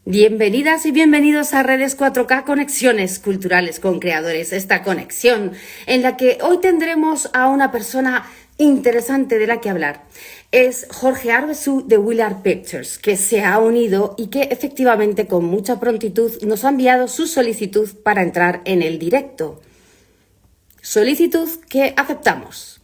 Bienvenidas y bienvenidos a Redes 4K Conexiones Culturales con Creadores, esta conexión en la que hoy tendremos a una persona interesante de la que hablar. Es Jorge Arvezu de Willard Pictures, que se ha unido y que efectivamente con mucha prontitud nos ha enviado su solicitud para entrar en el directo. Solicitud que aceptamos.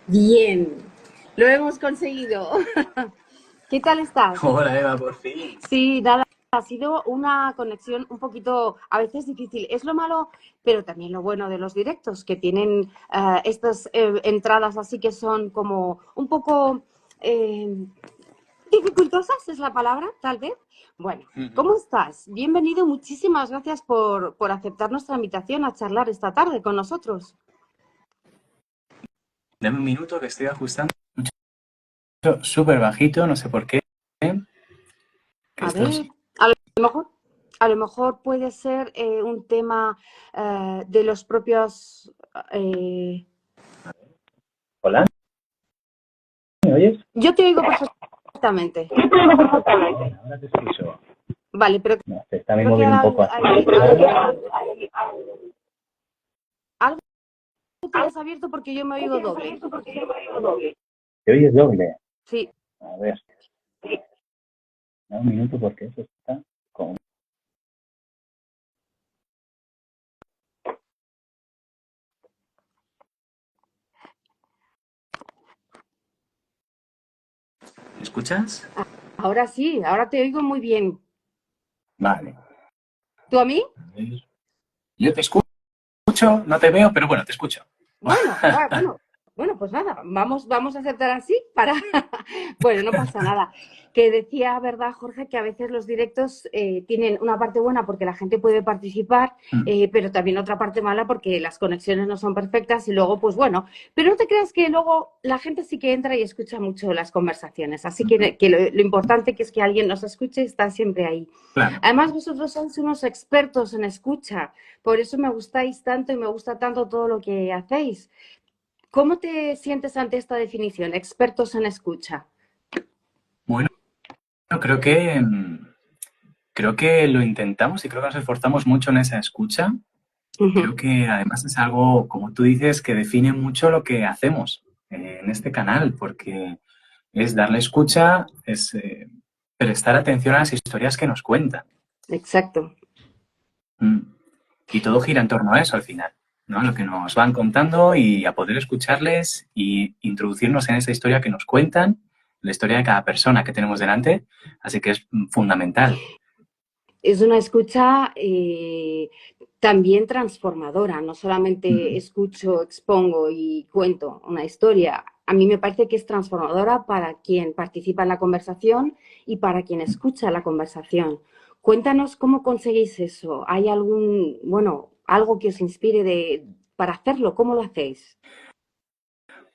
Bien, lo hemos conseguido. ¿Qué tal estás? Hola Eva, por fin. Sí, nada, ha sido una conexión un poquito, a veces difícil. Es lo malo, pero también lo bueno de los directos, que tienen estas entradas así que son como un poco dificultosas, es la palabra, tal vez. Bueno, ¿cómo estás? Bienvenido, muchísimas gracias por aceptar nuestra invitación a charlar esta tarde con nosotros. Dame un minuto que estoy ajustando. Súper bajito, no sé por qué. Que A esto ver, es... a lo mejor puede ser un tema de los propios... Hola, ¿me oyes? Yo te oigo perfectamente. Ahora te escucho. Vale, pero No, se está mi creo que móvil un poco así. algo tienes abierto porque yo me oigo doble. ¿Te oyes doble? Sí. A ver. Dame un minuto porque eso está con... ¿Me escuchas? Ahora sí, ahora te oigo muy bien. Vale. ¿Tú a mí? A ver. Yo te escucho, no te veo, pero bueno, te escucho. Bueno, pues nada, vamos a aceptar así para... Bueno, no pasa nada. Que decía, ¿verdad, Jorge, que a veces los directos tienen una parte buena porque la gente puede participar, pero también otra parte mala porque las conexiones no son perfectas y luego, pues bueno, pero no te creas que luego la gente sí que entra y escucha mucho las conversaciones, así que lo importante que es que alguien nos escuche está siempre ahí. Claro. Además, vosotros sois unos expertos en escucha, por eso me gustáis tanto y me gusta tanto todo lo que hacéis. ¿Cómo te sientes ante esta definición, expertos en escucha? Bueno, creo que lo intentamos y creo que nos esforzamos mucho en esa escucha. Creo que además es algo, como tú dices, que define mucho lo que hacemos en este canal, porque es darle escucha, es prestar atención a las historias que nos cuentan. Exacto. Mm. Y todo gira en torno a eso al final, ¿no? Lo que nos van contando y a poder escucharles y introducirnos en esa historia que nos cuentan, la historia de cada persona que tenemos delante, así que es fundamental. Es una escucha también transformadora, no solamente Mm. escucho, expongo y cuento una historia. A mí me parece que es transformadora para quien participa en la conversación y para quien escucha la conversación. Cuéntanos cómo conseguís eso. ¿Hay algún, bueno, algo que os inspire para hacerlo? ¿Cómo lo hacéis?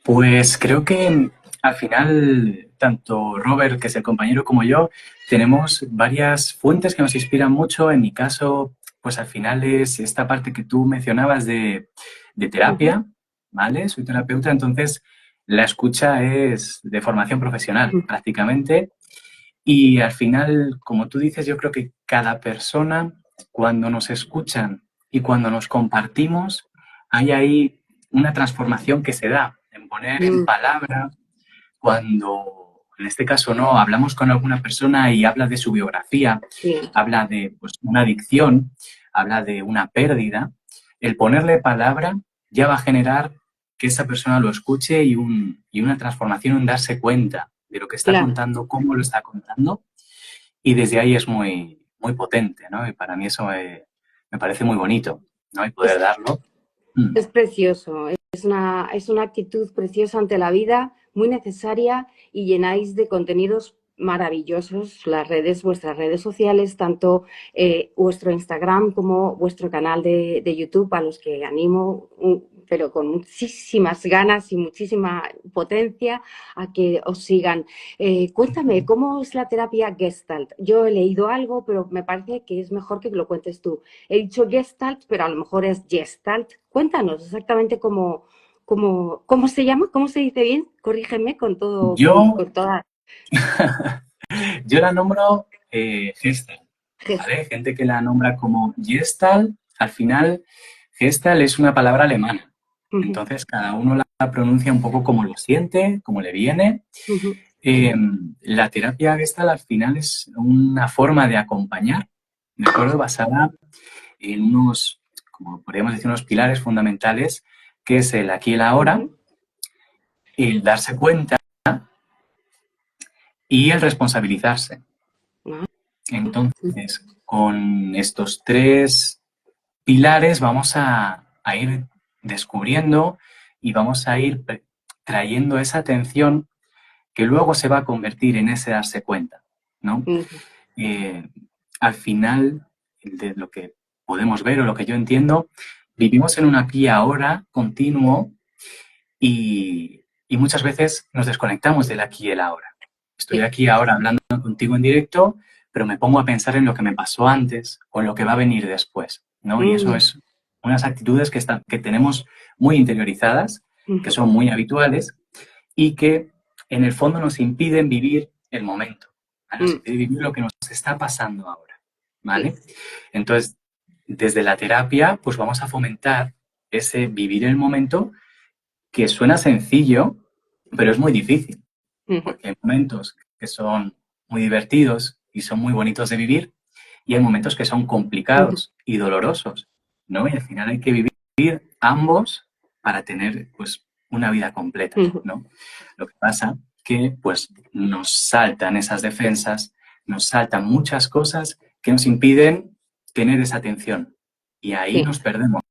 Pues creo que al final, tanto Robert, que es el compañero, como yo, tenemos varias fuentes que nos inspiran mucho. En mi caso, pues al final es esta parte que tú mencionabas de terapia, ¿vale? Soy terapeuta, entonces la escucha es de formación profesional prácticamente. Y al final, como tú dices, yo creo que cada persona, cuando nos escuchan y cuando nos compartimos, hay ahí una transformación que se da en poner en palabra cuando, en este caso, no, hablamos con alguna persona y habla de su biografía, Sí. habla de pues, una adicción, habla de una pérdida, el ponerle palabra ya va a generar que esa persona lo escuche y una transformación en darse cuenta de lo que está Claro. contando, cómo lo está contando, y desde ahí es muy, muy potente, ¿no? Y para mí eso me parece muy bonito, ¿no? Y poder Es, darlo. es precioso, es una actitud preciosa ante la vida, muy necesaria y llenáis de contenidos maravillosos las redes, vuestras redes sociales, tanto vuestro Instagram como vuestro canal de YouTube, a los que animo pero con muchísimas ganas y muchísima potencia a que os sigan. Cuéntame, ¿cómo es la terapia Gestalt? Yo he leído algo, pero me parece que es mejor que lo cuentes tú. He dicho Gestalt, pero a lo mejor es Gestalt. Cuéntanos exactamente cómo se llama, cómo se dice bien. Corrígeme con todo, Yo, con toda yo la nombro Gestalt, Gestalt. ¿vale? Gente que la nombra como Gestalt, al final Gestalt es una palabra alemana. Ujú, Entonces, cada uno la pronuncia un poco como lo siente, como le viene. ujú, La terapia Gestalt al final es una forma de acompañar, ¿de acuerdo? Basada en unos, como podríamos decir, unos pilares fundamentales, que es el aquí y el ahora, ujú. el darse cuenta y el responsabilizarse. Ah, Entonces, con estos tres pilares vamos a ir descubriendo y vamos a ir trayendo esa atención que luego se va a convertir en ese darse cuenta, ¿no? ujú, Eh, Al final, de lo que podemos ver o lo que yo entiendo, vivimos en un aquí y ahora continuo y muchas veces nos desconectamos del aquí y el ahora. Estoy sí, aquí ahora hablando contigo en directo, pero me pongo a pensar en lo que me pasó antes o en lo que va a venir después, ¿no? Y eso mm, es unas actitudes que tenemos muy interiorizadas, que ujú, son muy habituales y que en el fondo nos impiden vivir el momento, ¿vale? Nos mm, impide vivir lo que nos está pasando ahora, sí, ¿vale? Entonces, desde la terapia, pues vamos a fomentar ese vivir el momento que suena sencillo, pero es muy difícil, ujú, porque hay momentos que son muy divertidos y son muy bonitos de vivir y hay momentos que son ujú, complicados y dolorosos, ¿no? Y al final hay que vivir ambos para tener, pues, una vida completa, ujú, ¿no? Lo que pasa que, pues, nos saltan esas defensas, nos saltan muchas cosas que nos impiden tener esa atención y ahí sí, nos perdemos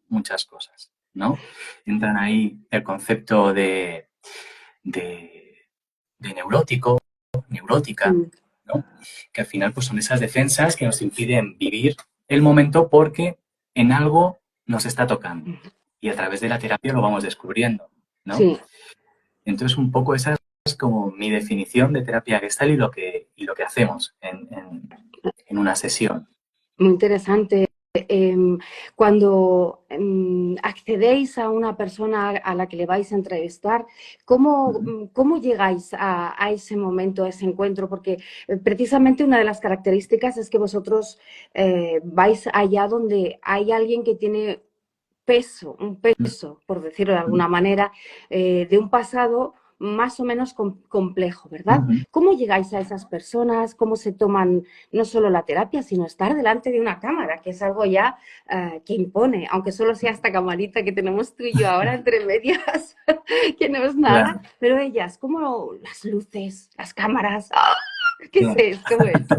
muchas cosas, ¿no? Entran ahí el concepto de, de neurótico, neurótica, mm, ¿no? Que al final pues son esas defensas que nos impiden vivir el momento porque en algo nos está tocando ujú, y a través de la terapia lo vamos descubriendo, ¿no? sí. Entonces un poco esa es como mi definición de terapia gestal y lo que hacemos en una sesión. Muy interesante. Cuando accedéis a una persona a la que le vais a entrevistar, Ujú, cómo llegáis a ese momento, a ese encuentro? Porque precisamente una de las características es que vosotros vais allá donde hay alguien que tiene peso, un peso, por decirlo de ujú, alguna manera, de un pasado más o menos complejo, ¿verdad? ujú. ¿Cómo llegáis a esas personas? ¿Cómo se toman no solo la terapia, sino estar delante de una cámara, que es algo ya que impone, aunque solo sea esta camarita que tenemos tú y yo ahora entre medias, que no es nada, Claro, pero ellas, como las luces, las cámaras, ¡ah! ¿Qué claro. es? ¿Cómo es?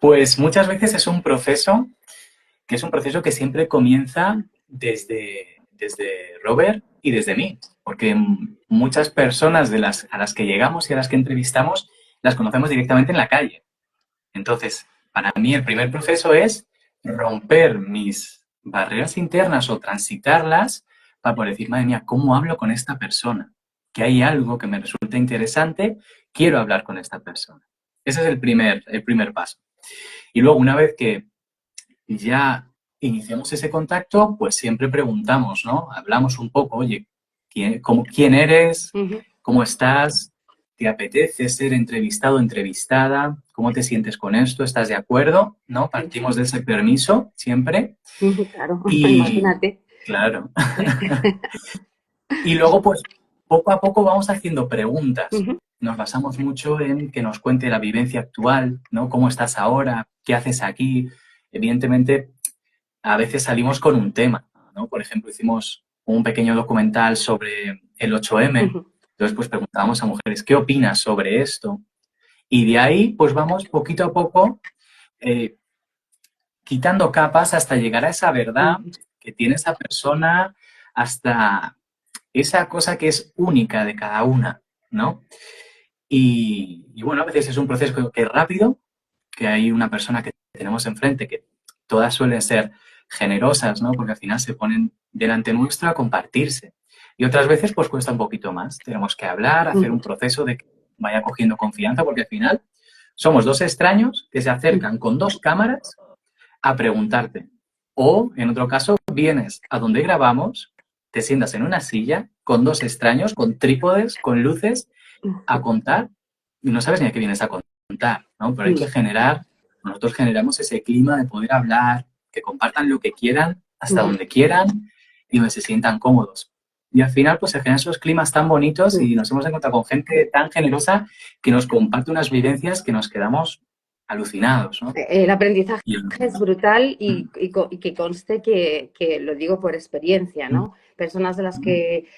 Pues muchas veces es un proceso que es un proceso que siempre comienza desde Robert y desde mí, porque muchas personas a las que llegamos y a las que entrevistamos las conocemos directamente en la calle. Entonces, para mí el primer proceso es romper mis barreras internas o transitarlas para poder decir, madre mía, ¿cómo hablo con esta persona? Que hay algo que me resulta interesante, quiero hablar con esta persona. Ese es el primer paso. Y luego, una vez que ya iniciamos ese contacto, pues siempre preguntamos, ¿no? Hablamos un poco, oye, ¿quién eres? Ujú, ¿Cómo estás? ¿Te apetece ser entrevistado, entrevistada? ¿Cómo te sientes con esto? ¿Estás de acuerdo? ¿No? sí, Partimos de ese permiso siempre. ujú, claro, Y, imagínate. claro, y luego, pues, poco a poco vamos haciendo preguntas. Ujú, Nos basamos mucho en que nos cuente la vivencia actual, ¿no? ¿Cómo estás ahora? ¿Qué haces aquí? Evidentemente, a veces salimos con un tema, ¿no? Por ejemplo, hicimos un pequeño documental sobre el 8M. ujú, Entonces, pues preguntábamos a mujeres, ¿qué opinas sobre esto? Y de ahí, pues vamos poquito a poco eh, quitando capas hasta llegar a esa verdad ujú, que tiene esa persona, hasta esa cosa que es única de cada una, ¿no? Y bueno, a veces es un proceso que es rápido, que hay una persona que tenemos enfrente que todas suelen ser generosas, ¿no? Porque al final se ponen delante nuestro a compartirse. Y otras veces pues cuesta un poquito más. Tenemos que hablar, hacer un proceso de que vaya cogiendo confianza, porque al final somos dos extraños que se acercan con dos cámaras a preguntarte. O, en otro caso, vienes a donde grabamos, te sientas en una silla con dos extraños, con trípodes, con luces, a contar y no sabes ni a qué vienes a contar, ¿no? Pero hay que generar, nosotros generamos ese clima de poder hablar, que compartan lo que quieran, hasta donde quieran y donde se sientan cómodos. Y al final, pues se generan esos climas tan bonitos y nos hemos encontrado con gente tan generosa que nos comparte unas vivencias que nos quedamos alucinados, ¿no? El aprendizaje es brutal y que conste que lo digo por experiencia, ¿no? Personas de las que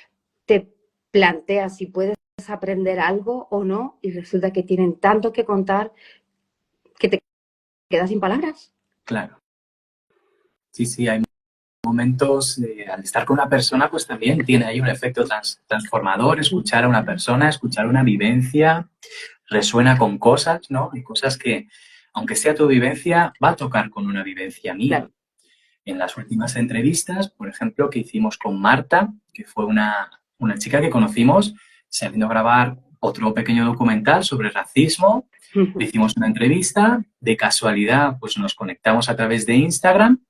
te planteas si puedes aprender algo o no y resulta que tienen tanto que contar que te quedas sin palabras. Claro. Sí, hay momentos, al estar con una persona, pues también tiene ahí un efecto transformador, escuchar a una persona, escuchar una vivencia, resuena con cosas, ¿no? Hay cosas que, aunque sea tu vivencia, va a tocar con una vivencia mía. Claro. En las últimas entrevistas, por ejemplo, que hicimos con Marta, que fue una chica que conocimos saliendo a grabar otro pequeño documental sobre racismo. Le hicimos una entrevista, de casualidad, pues nos conectamos a través de Instagram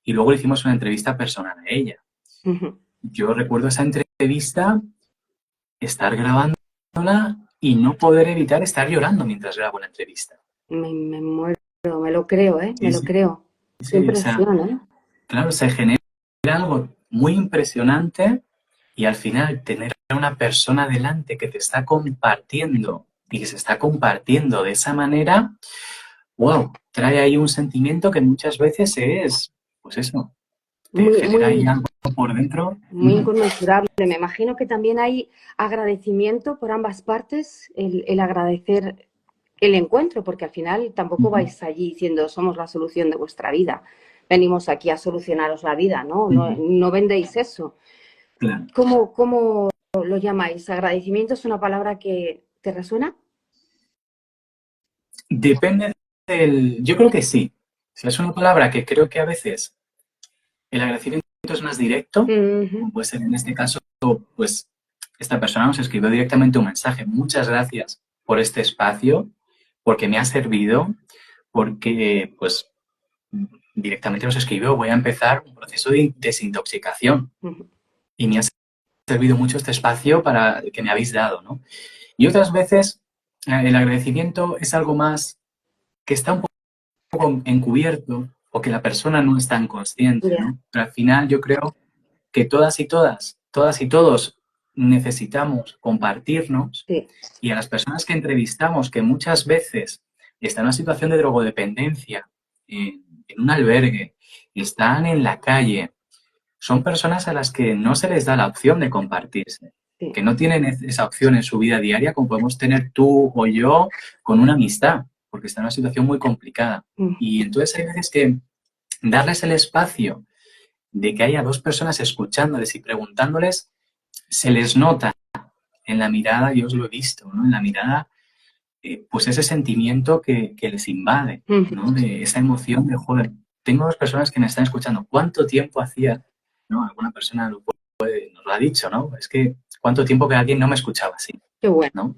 y luego le hicimos una entrevista personal a ella. Yo recuerdo esa entrevista, estar grabándola y no poder evitar estar llorando mientras grabo la entrevista. Me muero, me lo creo, ¿eh? Sí, Me lo creo. Sí, Qué impresión, o sea, ¿eh? claro, se genera algo muy impresionante y al final tener a una persona delante que te está compartiendo y que se está compartiendo de esa manera, wow, trae ahí un sentimiento que muchas veces es, pues eso, te genera ahí algo por dentro. Muy inconmensurable. Me imagino que también hay agradecimiento por ambas partes, el agradecer el encuentro, porque al final tampoco vais allí diciendo somos la solución de vuestra vida. Venimos aquí a solucionaros la vida, ¿no? No vendéis eso. Claro. ¿Cómo lo llamáis? ¿Agradecimiento es una palabra que te resuena? Depende del... Yo creo que sí. O sea, es una palabra que creo que a veces el agradecimiento es más directo. Puede ser en este caso, pues esta persona nos escribió directamente un mensaje. Muchas gracias por este espacio, porque me ha servido, porque pues directamente nos escribió, voy a empezar un proceso de desintoxicación. Y me ha servido mucho este espacio para que me habéis dado, ¿no? Y otras veces el agradecimiento es algo más que está un poco encubierto o que la persona no es tan consciente, ¿no? Pero al final yo creo que todas y todos necesitamos compartirnos y a las personas que entrevistamos, que muchas veces están en una situación de drogodependencia, en un albergue, están en la calle, son personas a las que no se les da la opción de compartirse, que no tienen esa opción en su vida diaria como podemos tener tú o yo con una amistad, porque está en una situación muy complicada. Y entonces hay veces que darles el espacio de que haya dos personas escuchándoles y preguntándoles, se les nota en la mirada, yo os lo he visto, ¿no? En la mirada, pues ese sentimiento que les invade, ¿no? De esa emoción de, joder, tengo dos personas que me están escuchando. ¿Cuánto tiempo hacía? ¿No? Alguna persona nos lo ha dicho, ¿no? Es que cuánto tiempo que alguien no me escuchaba así. Qué bueno. ¿No?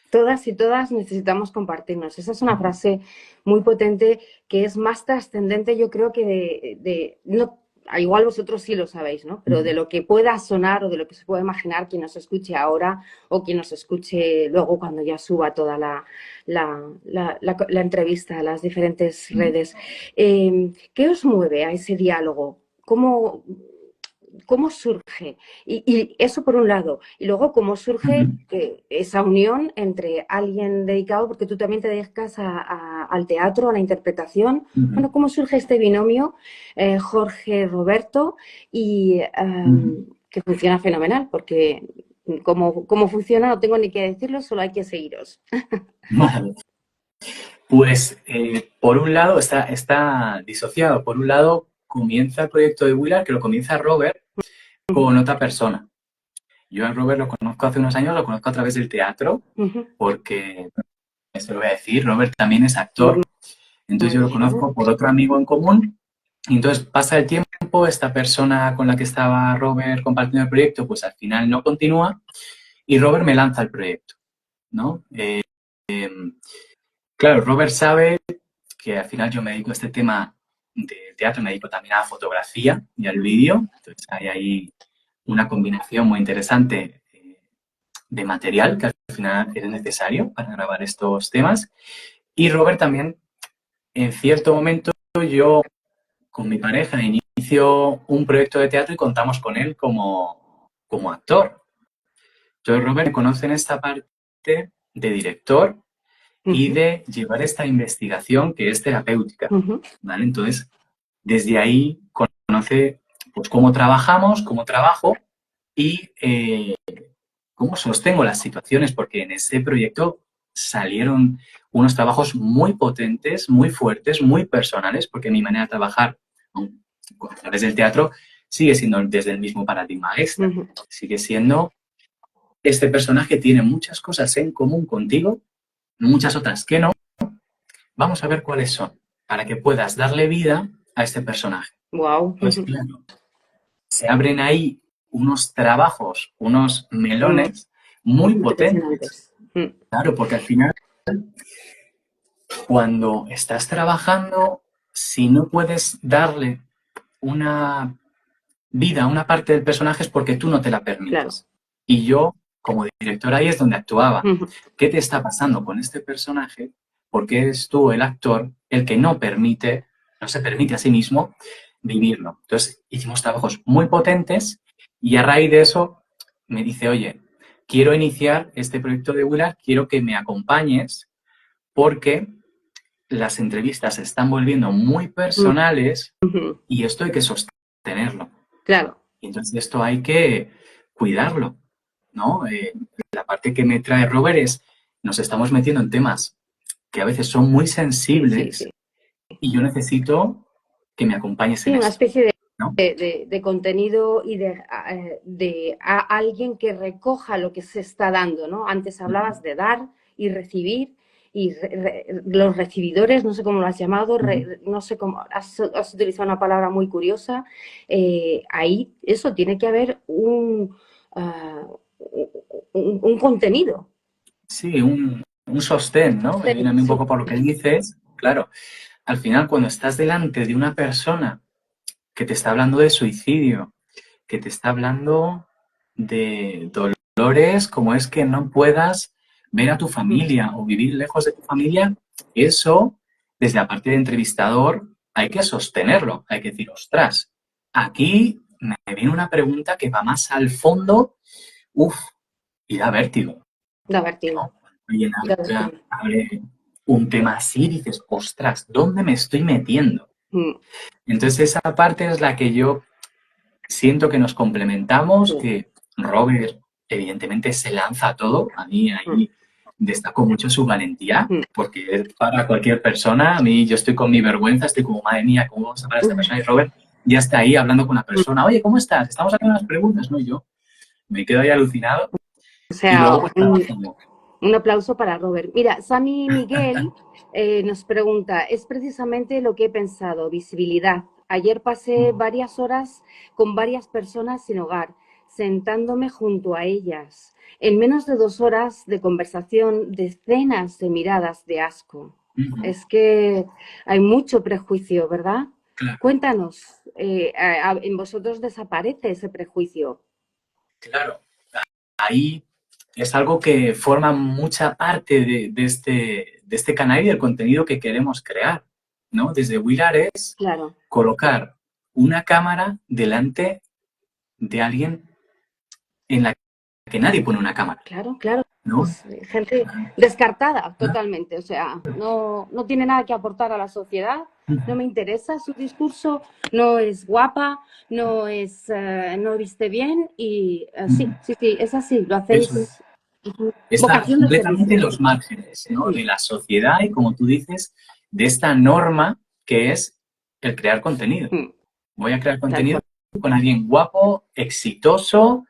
Todas y todas necesitamos compartirnos. Esa es una frase muy potente que es más trascendente, yo creo, que no, igual vosotros sí lo sabéis, ¿no? Pero de lo que pueda sonar o de lo que se pueda imaginar quien nos escuche ahora o quien nos escuche luego cuando ya suba toda la entrevista a las diferentes redes. ¿Qué os mueve a ese diálogo? ¿Cómo surge? Y eso por un lado. Y luego, ¿cómo surge esa unión entre alguien dedicado, porque tú también te dedicas al teatro, a la interpretación? Bueno, ¿cómo surge este binomio Jorge-Roberto? Y que funciona fenomenal, porque cómo funciona no tengo ni que decirlo, solo hay que seguiros. Vale. Pues, por un lado, está disociado. Por un lado, comienza el proyecto de Willard, que lo comienza Robert con otra persona. Yo a Robert lo conozco hace unos años, lo conozco a través del teatro, porque, esto lo voy a decir, Robert también es actor. Entonces yo lo conozco por otro amigo en común Y entonces pasa el tiempo, esta persona con la que estaba Robert compartiendo el proyecto, pues al final no continúa y Robert me lanza el proyecto, ¿no? Claro, Robert sabe que al final yo me dedico a este tema de teatro, me dedico también a la fotografía y al vídeo, entonces hay ahí una combinación muy interesante de material que al final es necesario para grabar estos temas. Y Robert también, en cierto momento, yo con mi pareja inicio un proyecto de teatro y contamos con él como actor. Entonces Robert me conoce en esta parte de director y de llevar esta investigación que es terapéutica, ¿vale? Entonces, desde ahí conoce pues, cómo trabajamos, cómo trabajo y cómo sostengo las situaciones, porque en ese proyecto salieron unos trabajos muy potentes, muy fuertes, muy personales, porque mi manera de trabajar a través del teatro sigue siendo desde el mismo paradigma extra. Sigue siendo, este personaje tiene muchas cosas en común contigo, muchas otras que no. Vamos a ver cuáles son, para que puedas darle vida a este personaje. Wow. Pues claro, se abren ahí unos trabajos, unos melones muy potentes. Claro, porque al final, cuando estás trabajando, si no puedes darle una vida a una parte del personaje es porque tú no te la permites. Claro. Y yo, como director, ahí es donde actuaba. ¿Qué te está pasando con este personaje? Porque eres tú, el actor, el que no se permite a sí mismo vivirlo. Entonces, hicimos trabajos muy potentes y a raíz de eso me dice, oye, quiero iniciar este proyecto de Willard, quiero que me acompañes porque las entrevistas se están volviendo muy personales y esto hay que sostenerlo. Claro. Y entonces esto hay que cuidarlo, ¿no? La parte que me trae Robert es, nos estamos metiendo en temas que a veces son muy sensibles y yo necesito que me acompañes en una esto. especie de, ¿no? de contenido y de alguien que recoja lo que se está dando, ¿no? Antes hablabas de dar y recibir, y los recibidores, no sé cómo lo has llamado, no sé cómo, has utilizado una palabra muy curiosa. Ahí, eso, tiene que haber un contenido. Sí, un sostén, ¿no? Viene a mí un poco por lo que dices. Claro, al final cuando estás delante de una persona que te está hablando de suicidio, que te está hablando de dolores, como es que no puedas ver a tu familia o vivir lejos de tu familia, eso, desde la parte de entrevistador, hay que sostenerlo, hay que decir, ostras, aquí me viene una pregunta que va más al fondo, y da vértigo. Da vértigo. ¿No? Alguien abre un tema así y dices, ostras, ¿dónde me estoy metiendo? Entonces esa parte es la que yo siento que nos complementamos, que Robert evidentemente se lanza a todo. A mí ahí destaco mucho su valentía, porque para cualquier persona, a mí yo estoy con mi vergüenza, estoy como, madre mía, ¿cómo vamos a parar a esta persona? Y Robert ya está ahí hablando con la persona, oye, ¿cómo estás? Estamos haciendo unas preguntas, ¿no? Y yo me quedo ahí alucinado. O sea, y luego pues trabajamos. Un aplauso para Robert. Mira, Sami Miguel nos pregunta, es precisamente lo que he pensado, visibilidad. Ayer pasé varias horas con varias personas sin hogar, sentándome junto a ellas. En menos de 2 horas de conversación, decenas de miradas de asco. Es que hay mucho prejuicio, ¿verdad? Claro. Cuéntanos, en vosotros desaparece ese prejuicio. Claro, ahí es algo que forma mucha parte de este canal y del contenido que queremos crear, ¿no? Desde Willard es colocar una cámara delante de alguien en la que nadie pone una cámara. Claro, claro. ¿No? Es gente descartada totalmente, o sea, no tiene nada que aportar a la sociedad, no me interesa su discurso, no es guapa, no viste bien y sí, es así, lo hacéis. Está Vocación de completamente servicio. en los márgenes, ¿no? De la sociedad y, como tú dices, de esta norma que es el crear contenido. Voy a crear contenido con alguien guapo, exitoso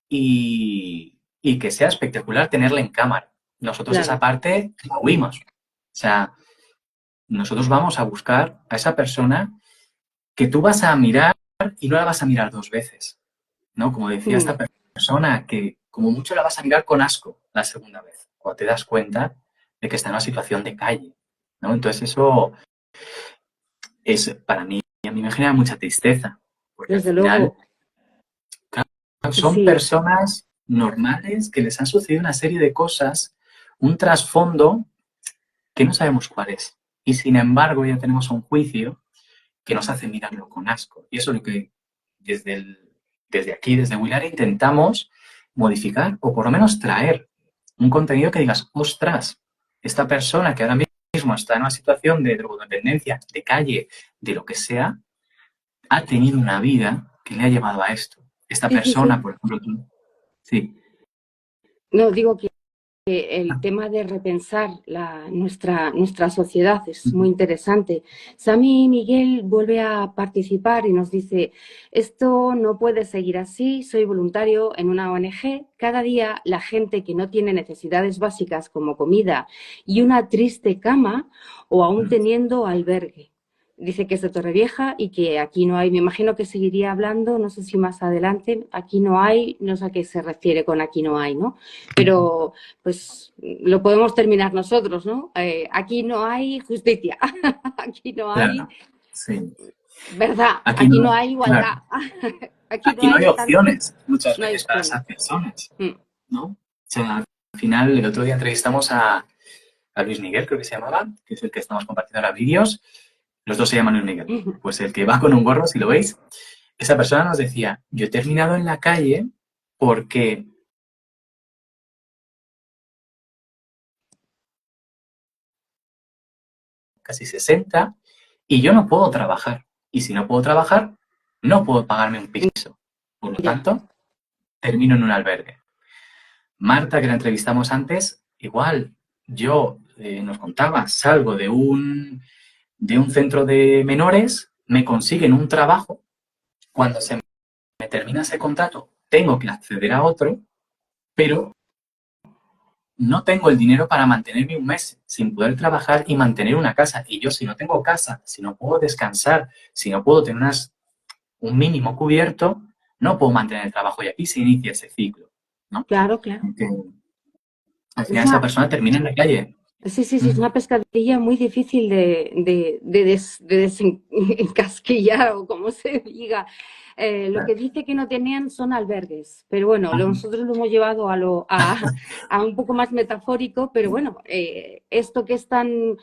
y que sea espectacular tenerla en cámara. Nosotros esa parte la huimos. O sea, nosotros vamos a buscar a esa persona que tú vas a mirar y no la vas a mirar dos veces, ¿no? Como decía esta persona, que como mucho la vas a mirar con asco la segunda vez, cuando te das cuenta de que está en una situación de calle, ¿no? Entonces eso es, para mí, a mí me genera mucha tristeza, porque al Desde final luego, son sí. personas normales que les han sucedido una serie de cosas, un trasfondo que no sabemos cuál es. Y sin embargo ya tenemos un juicio que nos hace mirarlo con asco. Y eso es lo que desde aquí, desde Willare, intentamos modificar o por lo menos traer un contenido que digas, ostras, esta persona que ahora mismo está en una situación de drogodependencia, de calle, de lo que sea, ha tenido una vida que le ha llevado a esto. Esta Sí, sí, persona, sí. por ejemplo, tú. Sí. No, digo que el tema de repensar nuestra sociedad es muy interesante. Sami Miguel vuelve a participar y nos dice, esto no puede seguir así, soy voluntario en una ONG. Cada día la gente que no tiene necesidades básicas como comida y una triste cama o aún teniendo albergue. Dice que es de Torrevieja y que aquí no hay, me imagino que seguiría hablando, no sé si más adelante, aquí no hay, no sé a qué se refiere con aquí no hay, ¿no? Pero pues lo podemos terminar nosotros, ¿no? Aquí no hay justicia, aquí no hay Claro, sí. verdad, Aquí aquí no no, hay igualdad, claro, aquí no aquí no hay hay tal, opciones muchas no hay veces para opciones. esas personas, Mm. ¿no? O sea, al final, el otro día entrevistamos a Luis Miguel, creo que se llamaba, que es el que estamos compartiendo ahora vídeos. Los dos se llaman Luis Miguel. Pues el que va con un gorro, si lo veis, esa persona nos decía, yo he terminado en la calle porque casi 60 y yo no puedo trabajar. Y si no puedo trabajar, no puedo pagarme un piso. Por lo Ya, tanto, termino en un albergue. Marta, que la entrevistamos antes, igual, yo nos contaba, salgo de un centro de menores, me consiguen un trabajo, cuando se me termina ese contrato, tengo que acceder a otro, pero no tengo el dinero para mantenerme un mes sin poder trabajar y mantener una casa. Y yo, si no tengo casa, si no puedo descansar, si no puedo tener un mínimo cubierto, no puedo mantener el trabajo. Y aquí se inicia ese ciclo, ¿no? claro, claro. Porque al Es final esa una, persona termina en la calle. sí, sí, sí, es una pescadilla muy difícil de desencasquillar o como se diga. Lo que dice que no tenían son albergues, pero bueno, nosotros lo hemos llevado a un poco más metafórico, pero bueno, esto que es tan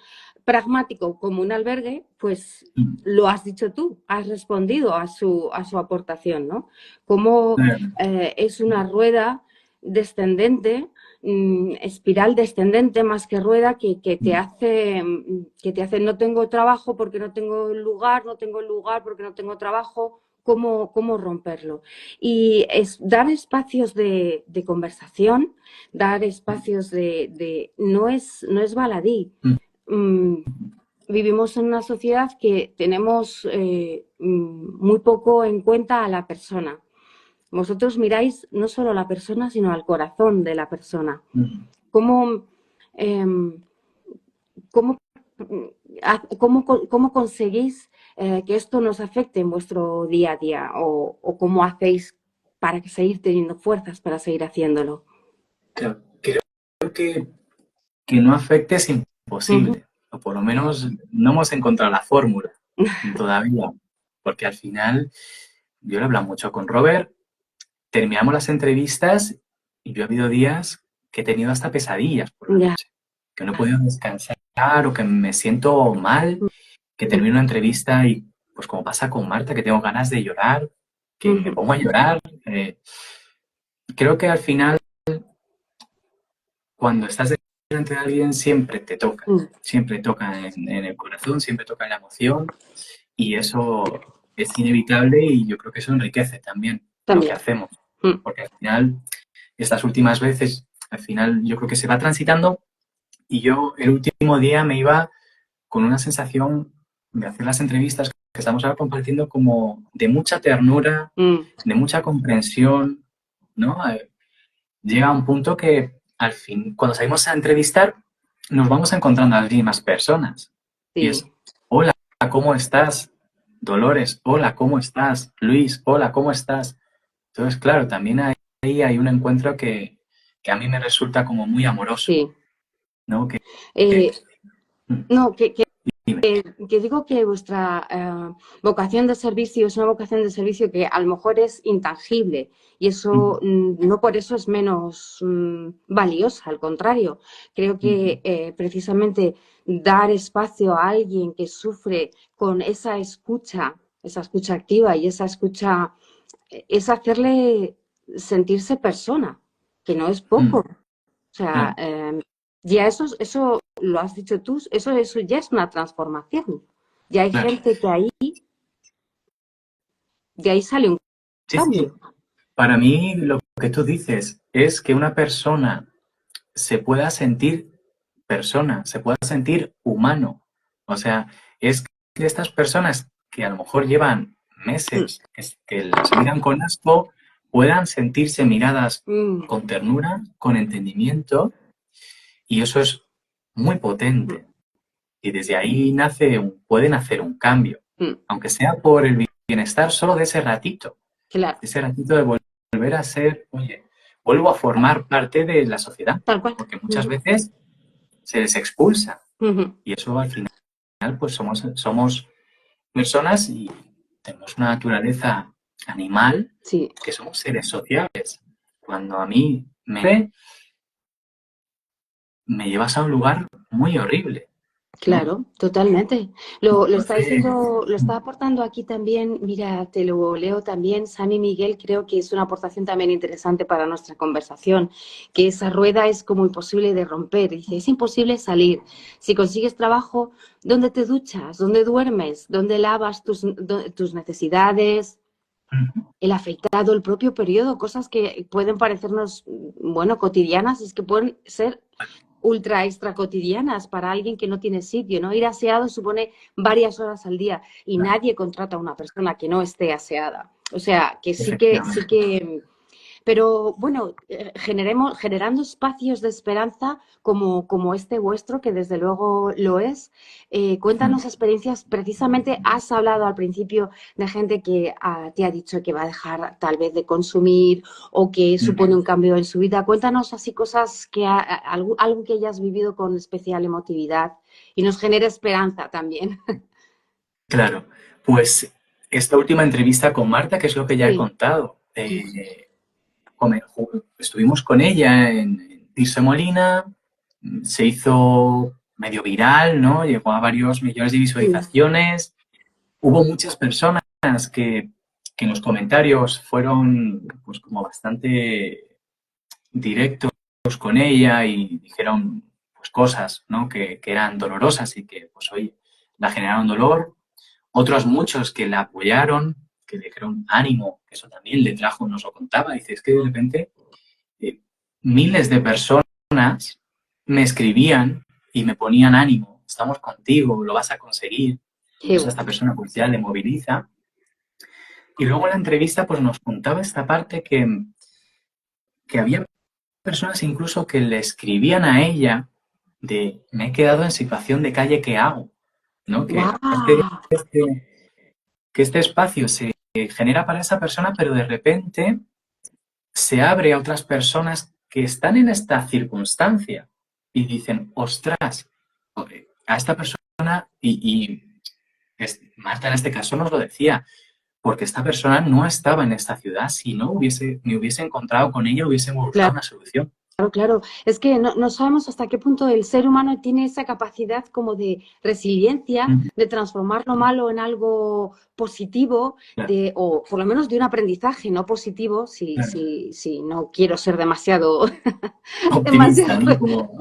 pragmático como un albergue, pues lo has dicho tú, has respondido a su aportación, ¿no? Cómo es una rueda descendente, espiral descendente más que rueda que te hace no tengo trabajo porque no tengo lugar, no tengo lugar porque no tengo trabajo, cómo romperlo. Y es dar espacios de conversación, dar espacios no es baladí. Vivimos en una sociedad que tenemos muy poco en cuenta a la persona. Vosotros miráis no solo a la persona, sino al corazón de la persona. ¿Cómo, eh, cómo, cómo conseguís que esto nos afecte en vuestro día a día? ¿O cómo hacéis para seguir teniendo fuerzas para seguir haciéndolo? Creo que no afecte es Uh -huh. imposible. O por lo menos no hemos encontrado la fórmula todavía. Porque al final, yo lo he hablado mucho con Robert, terminamos las entrevistas y yo he habido días que he tenido hasta pesadillas por la Ya. noche, que no he podido descansar o que me siento mal, que termino una entrevista y pues como pasa con Marta, que tengo ganas de llorar, que me pongo a llorar. Creo que al final, cuando estás delante de alguien, siempre toca en el corazón, siempre toca en la emoción y eso es inevitable y yo creo que eso enriquece también lo que También. hacemos, porque al final estas últimas veces, al final yo creo que se va transitando y yo el último día me iba con una sensación de hacer las entrevistas que estamos ahora compartiendo como de mucha ternura, de mucha comprensión, ¿no? Llega un punto que al fin, cuando salimos a entrevistar, nos vamos encontrando a las mismas personas. Y Sí. es, hola, ¿cómo estás? Dolores, hola, ¿cómo estás? Luis, hola, ¿cómo estás? Entonces, claro, también ahí hay un encuentro que a mí me resulta como muy amoroso, Sí. ¿no? Eh, Mm, no, dime. que digo que vuestra vocación de servicio es una vocación de servicio que a lo mejor es intangible y eso Mm, no por eso es menos valiosa, al contrario. Creo mm, que precisamente dar espacio a alguien que sufre con esa escucha activa y esa escucha, es hacerle sentirse persona, que no es poco. mm, O sea, claro. ya eso lo has dicho tú, eso ya es una transformación. Ya hay Claro. gente que ahí, de ahí sale un Sí, sí. cambio. Para mí lo que tú dices es que una persona se pueda sentir persona, se pueda sentir humano. O sea, es que estas personas que a lo mejor llevan meses, que las miran con asco, puedan sentirse miradas Mm, con ternura, con entendimiento, y eso es muy mm, potente. Y desde ahí puede nacer un cambio, mm, aunque sea por el bienestar solo claro, de ese ratito de volver a ser, oye, vuelvo a formar parte de la sociedad, tal cual. porque muchas Ujú, veces se les expulsa ujú. y eso al final pues somos personas y tenemos una naturaleza animal Sí, que somos seres sociables. Cuando a mí me llevas a un lugar muy horrible, ¿no? claro, totalmente. Lo está Entonces, diciendo, lo está aportando aquí también, mira, te lo leo también, Sami Miguel, creo que es una aportación también interesante para nuestra conversación, que esa rueda es como imposible de romper. Dice, es imposible salir. Si consigues trabajo, ¿dónde te duchas? ¿Dónde duermes? ¿Dónde lavas tus necesidades? El afeitado, el propio periodo, cosas que pueden parecernos, bueno, cotidianas, es que pueden ser ultra extra cotidianas para alguien que no tiene sitio, ¿no? Ir aseado supone varias horas al día y nadie contrata a una persona que no esté aseada. O sea, que sí efectivamente. que pero bueno, generando espacios de esperanza como este vuestro, que desde luego lo es. Cuéntanos experiencias, precisamente has hablado al principio de gente que te ha dicho que va a dejar tal vez de consumir o que supone un cambio en su vida. Cuéntanos así cosas algo que hayas vivido con especial emotividad y nos genere esperanza también. Claro, pues esta última entrevista con Marta, que es lo que ya he Sí, contado, estuvimos con ella en Tirso Molina, se hizo medio viral, ¿no? Llegó a varios millones de sí, visualizaciones. Hubo muchas personas que en los comentarios fueron pues como bastante directos con ella y dijeron pues cosas, ¿no? Que eran dolorosas y que pues hoy la generaron dolor. Otros muchos que la apoyaron, que le dijeron ánimo, que eso también le trajo, nos lo contaba. Dice, es que de repente eh, miles de personas me escribían y me ponían ánimo, estamos contigo, lo vas a conseguir. qué Entonces a bueno. esta persona pues ya le moviliza. Y luego en la entrevista pues nos contaba esta parte que había personas incluso que le escribían a ella de me he quedado en situación de calle, ¿qué hago? ¿No? Que aparte de ¡Guau! que este espacio se genera para esa persona, pero de repente se abre a otras personas que están en esta circunstancia y dicen, ostras, a esta persona, Marta en este caso nos lo decía, porque esta persona no estaba en esta ciudad, si no me hubiese encontrado con ella, hubiésemos buscado Claro. una solución. Claro, claro. Es que no sabemos hasta qué punto el ser humano tiene esa capacidad como de resiliencia, Ujú, de transformar lo malo en algo positivo, claro, o por lo menos de un aprendizaje no positivo, claro. si no quiero ser demasiado, Optimista, demasiado. ¿no? Como,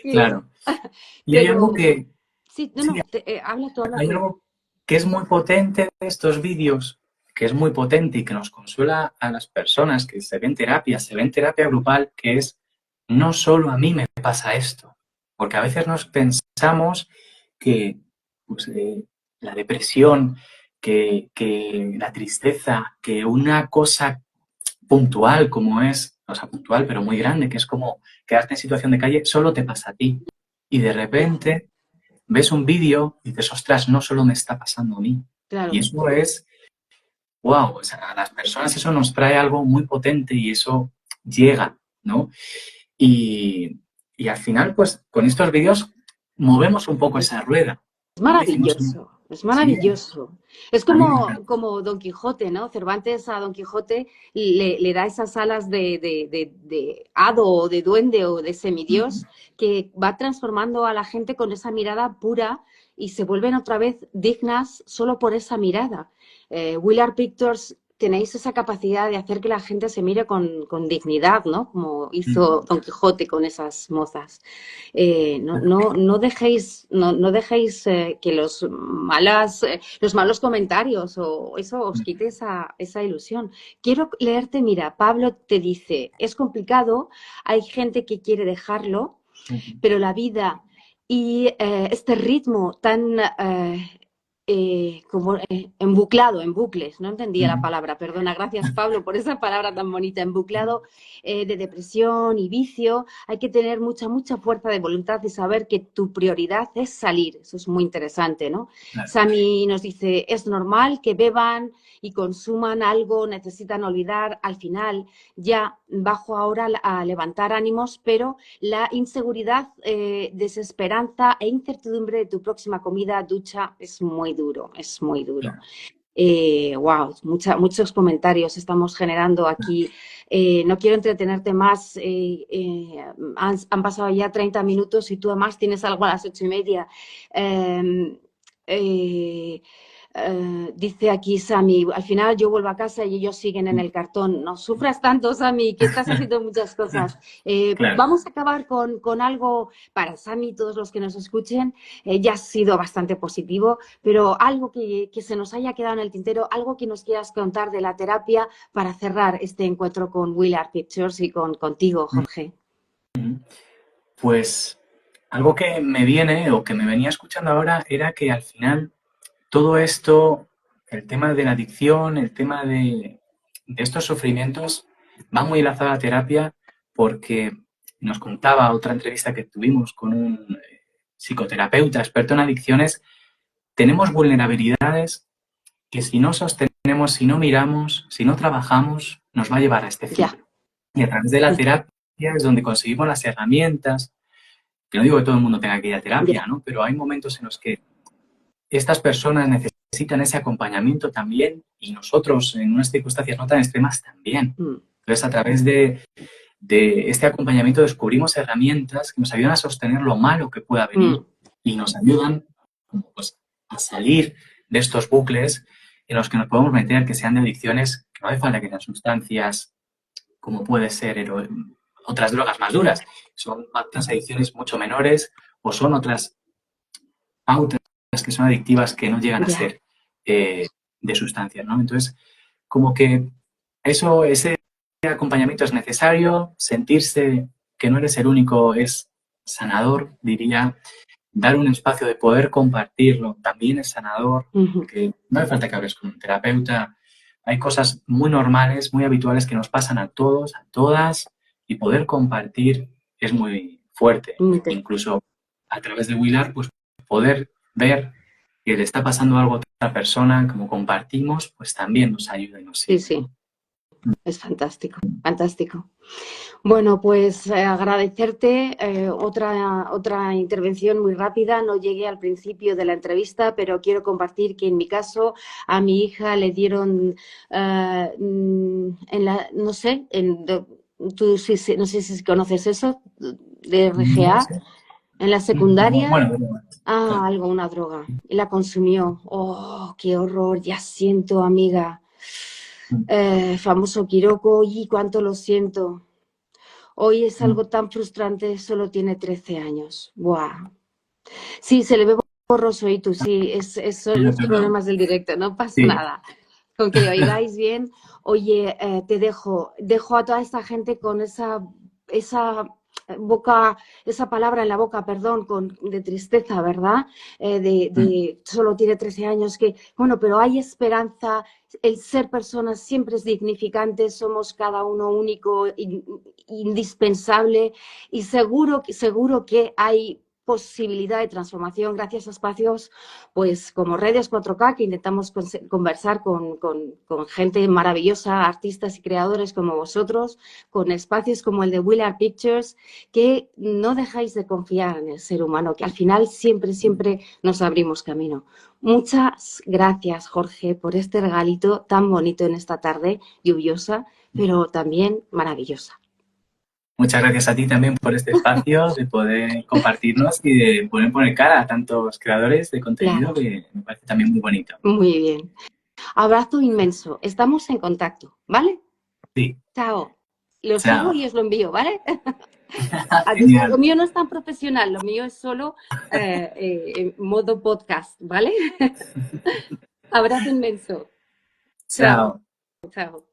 Sí, claro. Y hay algo pero que, sí, no, sí, no, habla hay tú. algo que es muy potente de estos vídeos, que es muy potente y que nos consuela a las personas que se ven terapia grupal, que es no solo a mí me pasa esto, porque a veces nos pensamos que pues, la depresión, que la tristeza, que una cosa puntual como es, o sea, puntual pero muy grande, que es como quedarte en situación de calle, solo te pasa a ti. Y de repente ves un vídeo y dices, ostras, no solo me está pasando a mí. Claro. Y eso es, wow, o sea, a las personas eso nos trae algo muy potente y eso llega, ¿no? Y, y al final, pues con estos vídeos movemos un poco esa rueda, Es ¿no? Hicimos maravilloso, es sí, maravilloso. Es a mí me encanta. como Don Quijote, ¿no? Cervantes a Don Quijote le da esas alas de hado o de duende o de semidios que va transformando a la gente con esa mirada pura y se vuelven otra vez dignas solo por esa mirada. Willard Pictures tenéis esa capacidad de hacer que la gente se mire con dignidad, ¿no? Como hizo Don Quijote con esas mozas. No dejéis, no dejéis que los malos comentarios o eso os quite esa ilusión. Quiero leerte, mira, Pablo te dice, es complicado, hay gente que quiere dejarlo, pero la vida y este ritmo tan como embuclado, en bucles, no entendía la palabra, perdona, gracias Pablo por esa palabra tan bonita, embuclado de depresión y vicio, hay que tener mucha, mucha fuerza de voluntad y saber que tu prioridad es salir, eso es muy interesante, ¿no? Claro. Sami nos dice, es normal que beban y consuman algo, necesitan olvidar, al final ya bajo ahora a levantar ánimos, pero la inseguridad, desesperanza e incertidumbre de tu próxima comida, ducha, es muy duro, es muy duro. Wow, muchos comentarios estamos generando aquí. No quiero entretenerte más. Han pasado ya 30 minutos y tú además tienes algo a las 8:30. Dice aquí Sami, al final yo vuelvo a casa y ellos siguen en el cartón. No sufras tanto, Sami, que estás haciendo muchas cosas. Claro. Vamos a acabar con algo para Sami y todos los que nos escuchen. Ya ha sido bastante positivo, pero algo que se nos haya quedado en el tintero, algo que nos quieras contar de la terapia para cerrar este encuentro con Willard Pictures y contigo, Jorge. Pues algo que me viene o que me venía escuchando ahora era que al final todo esto, el tema de la adicción, el tema de estos sufrimientos, va muy enlazado a la terapia porque nos contaba otra entrevista que tuvimos con un psicoterapeuta experto en adicciones, tenemos vulnerabilidades que si no sostenemos, si no miramos, si no trabajamos, nos va a llevar a este fin. Y a través de la terapia es donde conseguimos las herramientas, que no digo que todo el mundo tenga que ir a terapia, ¿no? Pero hay momentos en los que estas personas necesitan ese acompañamiento también y nosotros en unas circunstancias no tan extremas también. Entonces, a través de este acompañamiento descubrimos herramientas que nos ayudan a sostener lo malo que pueda venir y nos ayudan pues, a salir de estos bucles en los que nos podemos meter, que sean de adicciones, que no hace falta que sean sustancias como puede ser otras drogas más duras. Son otras adicciones mucho menores o son otras pautas que son adictivas que no llegan a ser de sustancias, ¿no? Entonces, como que ese acompañamiento es necesario, sentirse que no eres el único es sanador, diría, dar un espacio de poder compartirlo también es sanador, que no hace falta que hables con un terapeuta, hay cosas muy normales, muy habituales que nos pasan a todos, a todas, y poder compartir es muy fuerte. Incluso a través de Willard, pues poder ver que le está pasando algo a otra persona, como compartimos, pues también nos ayuda y nos sirve. Sí. Es fantástico, fantástico. Bueno, pues agradecerte otra intervención muy rápida. No llegué al principio de la entrevista, pero quiero compartir que en mi caso a mi hija le dieron no sé, tú no sé si conoces eso, de RGA, en la secundaria. Bueno, una droga. Y la consumió. Oh, qué horror, ya siento, amiga. Famoso Quiroko, y cuánto lo siento. Hoy es algo tan frustrante, solo tiene 13 años. ¡Buah! Sí, se le ve borroso y tú, sí, son los problemas del directo, no pasa nada. Con que le oigáis bien, oye, te dejo a toda esta gente con esa boca, esa palabra en la boca, perdón, de tristeza, ¿verdad? Solo tiene 13 años, bueno, pero hay esperanza, el ser personas siempre es dignificante, somos cada uno único, indispensable, y seguro que hay posibilidad de transformación gracias a espacios pues como Redes 4K, que intentamos conversar con gente maravillosa, artistas y creadores como vosotros, con espacios como el de Willard Pictures, que no dejáis de confiar en el ser humano, que al final siempre, siempre nos abrimos camino. Muchas gracias, Jorge, por este regalito tan bonito en esta tarde lluviosa, pero también maravillosa. Muchas gracias a ti también por este espacio de poder compartirnos y de poder poner cara a tantos creadores de contenido, Claro, que me parece también muy bonito. muy bien. Abrazo inmenso. Estamos en contacto, ¿vale? Sí. Chao. Lo sigo Chao. y os lo envío, ¿vale? Lo Genial. mío no es tan profesional, lo mío es solo en modo podcast, ¿vale? Abrazo inmenso. Chao. Chao. Chao.